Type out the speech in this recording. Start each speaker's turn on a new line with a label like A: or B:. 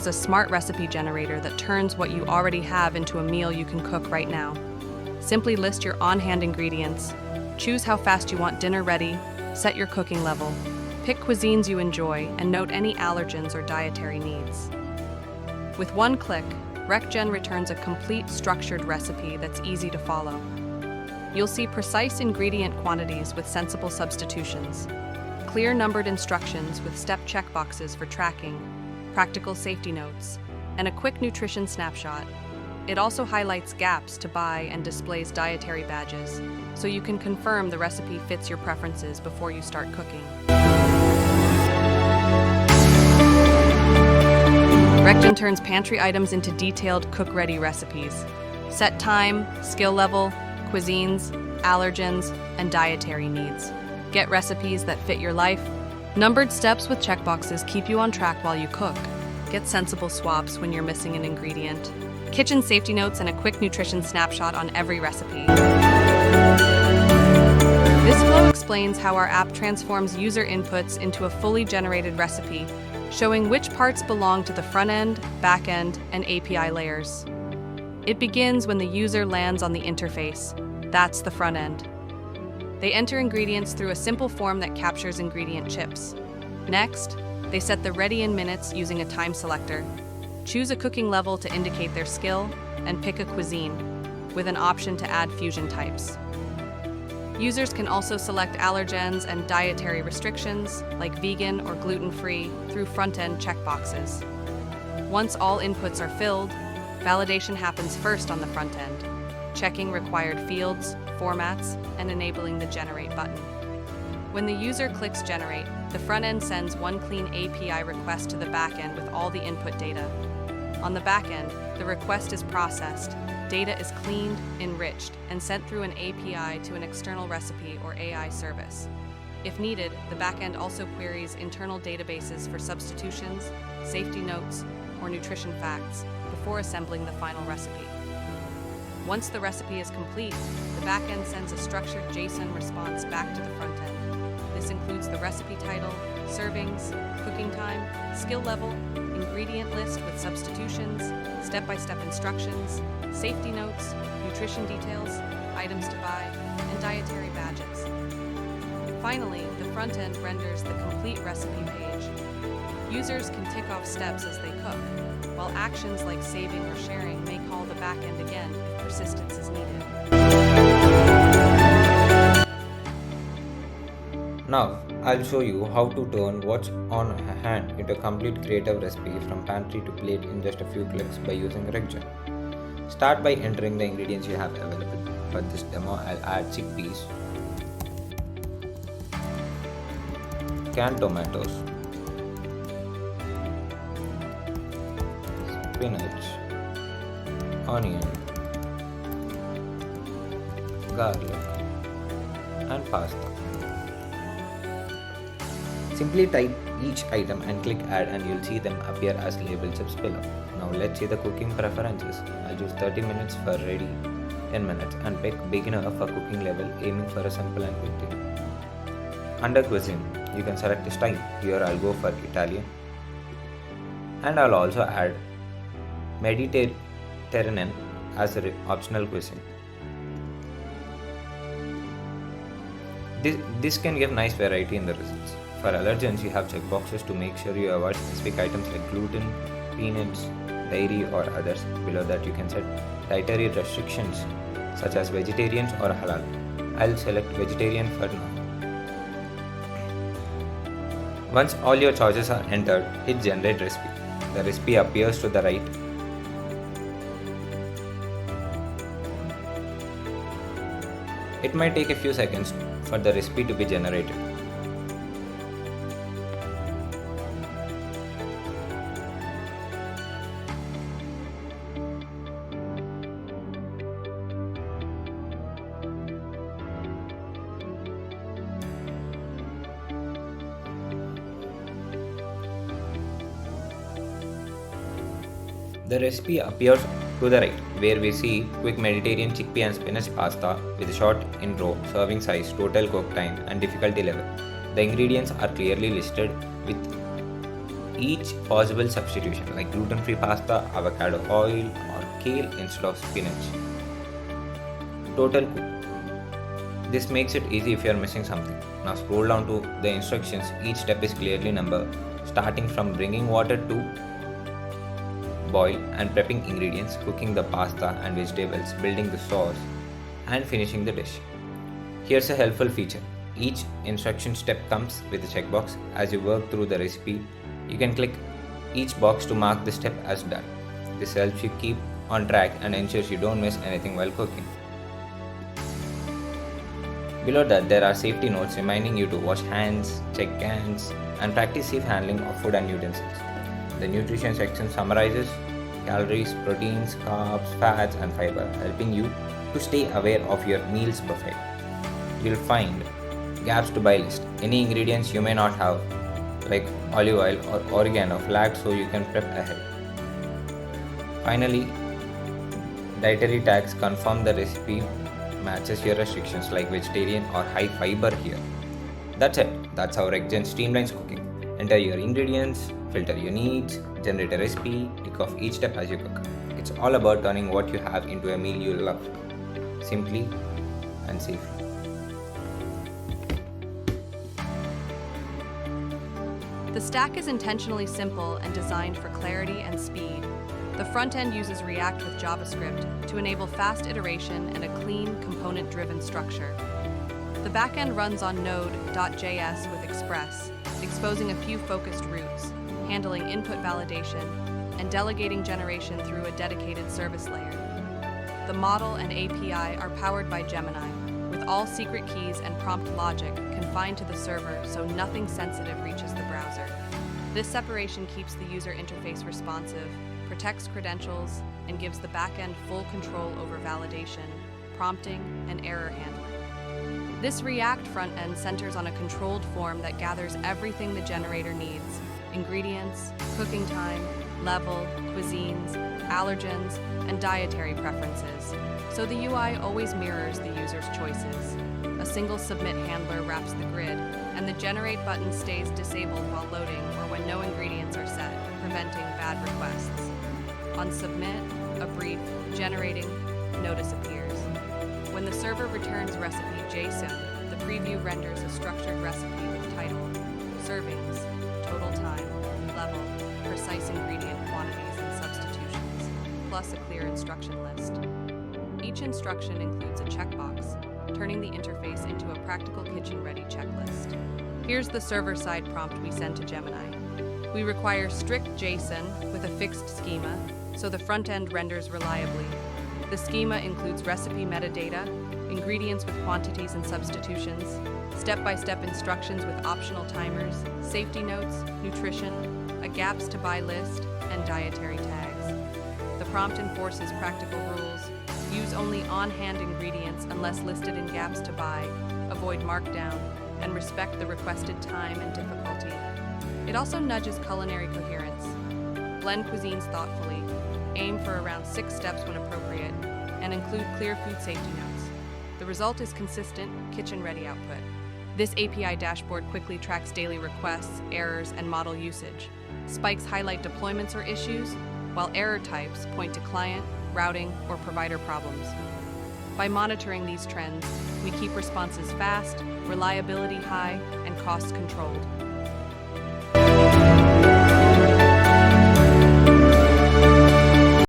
A: a smart recipe generator that turns what you already have into a meal you can cook right now. Simply list your on-hand ingredients, choose how fast you want dinner ready, set your cooking level, pick cuisines you enjoy, and note any allergens or dietary needs. With one click, RECGEN returns a complete, structured recipe that's easy to follow. You'll see precise ingredient quantities with sensible substitutions, clear numbered instructions with step checkboxes for tracking, practical safety notes, and a quick nutrition snapshot. It also highlights gaps to buy and displays dietary badges, so you can confirm the recipe fits your preferences before you start cooking. RECGEN turns pantry items into detailed cook-ready recipes. Set time, skill level, cuisines, allergens, and dietary needs. Get recipes that fit your life. Numbered steps with checkboxes keep you on track while you cook. Get sensible swaps when you're missing an ingredient. Kitchen safety notes and a quick nutrition snapshot on every recipe. This flow explains how our app transforms user inputs into a fully generated recipe, showing which parts belong to the front end, back end, and API layers. It begins when the user lands on the interface. That's the front end. They enter ingredients through a simple form that captures ingredient chips. Next, they set the ready in minutes using a time selector. Choose a cooking level to indicate their skill, and pick a cuisine, with an option to add fusion types. Users can also select allergens and dietary restrictions, like vegan or gluten-free, through front-end checkboxes. Once all inputs are filled, validation happens first on the front end, checking required fields, formats, and enabling the Generate button. When the user clicks Generate, the front end sends one clean API request to the back end with all the input data. On the back end, the request is processed, data is cleaned, enriched, and sent through an API to an external recipe or AI service. If needed, the back end also queries internal databases for substitutions, safety notes, or nutrition facts before assembling the final recipe. Once the recipe is complete, the back end sends a structured JSON response back to the front end. This includes the recipe title, servings, cooking time, skill level, ingredient list with substitutions, step-by-step instructions, safety notes, nutrition details, items to buy, and dietary badges. Finally, the front end renders the complete recipe page. Users can tick off steps as they cook, while actions like saving or sharing may call the back end again if persistence is needed.
B: Now, I'll show you how to turn what's on hand into a complete creative recipe from pantry to plate in just a few clicks by using RECGEN. Start by entering the ingredients you have available. For this demo, I'll add chickpeas, canned tomatoes, spinach, onion, garlic, and pasta. Simply type each item and click add and you'll see them appear as label chips below. Now let's see the cooking preferences. I'll choose 30 minutes for ready, 10 minutes, and pick beginner for cooking level, aiming for a simple and quick dinner. Under cuisine, you can select a style. Here I'll go for Italian. And I'll also add Mediterranean as an optional cuisine. This can give nice variety in the results. For allergens, you have checkboxes to make sure you avoid specific items like gluten, peanuts, dairy, or others. Below that, you can set dietary restrictions such as vegetarians or halal. I'll select vegetarian for now. Once all your choices are entered, hit generate recipe. The recipe appears to the right. It might take a few seconds for the recipe to be generated. The recipe appears to the right, where we see quick Mediterranean chickpea and spinach pasta with short intro, serving size, total cook time, and difficulty level. The ingredients are clearly listed with each possible substitution like gluten-free pasta, avocado oil, or kale instead of spinach. Total cook. This makes it easy if you are missing something. Now scroll down to the instructions. Each step is clearly numbered, starting from bringing water to boil and prepping ingredients, cooking the pasta and vegetables, building the sauce, and finishing the dish. Here's a helpful feature. Each instruction step comes with a checkbox. As you work through the recipe, you can click each box to mark the step as done. This helps you keep on track and ensures you don't miss anything while cooking. Below that, there are safety notes reminding you to wash hands, check cans, and practice safe handling of food and utensils. The nutrition section summarizes calories, proteins, carbs, fats, and fiber, helping you to stay aware of your meals buffet. You'll find gaps to buy list, any ingredients you may not have, like olive oil or oregano, flagged so you can prep ahead. Finally, dietary tags confirm the recipe matches your restrictions like vegetarian or high fiber here. That's it. That's how RECGEN streamlines cooking. Enter your ingredients, filter your needs, generate a recipe, tick off each step as you cook. It's all about turning what you have into a meal you love, simply and safely.
A: The stack is intentionally simple and designed for clarity and speed. The front end uses React with JavaScript to enable fast iteration and a clean, component-driven structure. The back end runs on Node.js with Express, exposing a few focused routes, handling input validation, and delegating generation through a dedicated service layer. The model and API are powered by Gemini, with all secret keys and prompt logic confined to the server so nothing sensitive reaches the browser. This separation keeps the user interface responsive, protects credentials, and gives the backend full control over validation, prompting, and error handling. This React front end centers on a controlled form that gathers everything the generator needs: ingredients, cooking time, level, cuisines, allergens, and dietary preferences, so the UI always mirrors the user's choices. A single submit handler wraps the grid, and the generate button stays disabled while loading or when no ingredients are set, preventing bad requests. On submit, a brief, generating notice appears. When the server returns recipe JSON, the preview renders a structured recipe with title, servings, total time, level, precise ingredient quantities and substitutions, plus a clear instruction list. Each instruction includes a checkbox, turning the interface into a practical kitchen-ready checklist. Here's the server-side prompt we send to Gemini. We require strict JSON with a fixed schema, so the front end renders reliably. The schema includes recipe metadata, ingredients with quantities and substitutions, step-by-step instructions with optional timers, safety notes, nutrition, a gaps to buy list, and dietary tags. The prompt enforces practical rules: use only on-hand ingredients unless listed in gaps to buy, avoid markdown, and respect the requested time and difficulty. It also nudges culinary coherence. Blend cuisines thoughtfully, aim for around 6 steps when appropriate, and include clear food safety notes. The result is consistent, kitchen-ready output. This API dashboard quickly tracks daily requests, errors, and model usage. Spikes highlight deployments or issues, while error types point to client, routing, or provider problems. By monitoring these trends, we keep responses fast, reliability high, and costs controlled.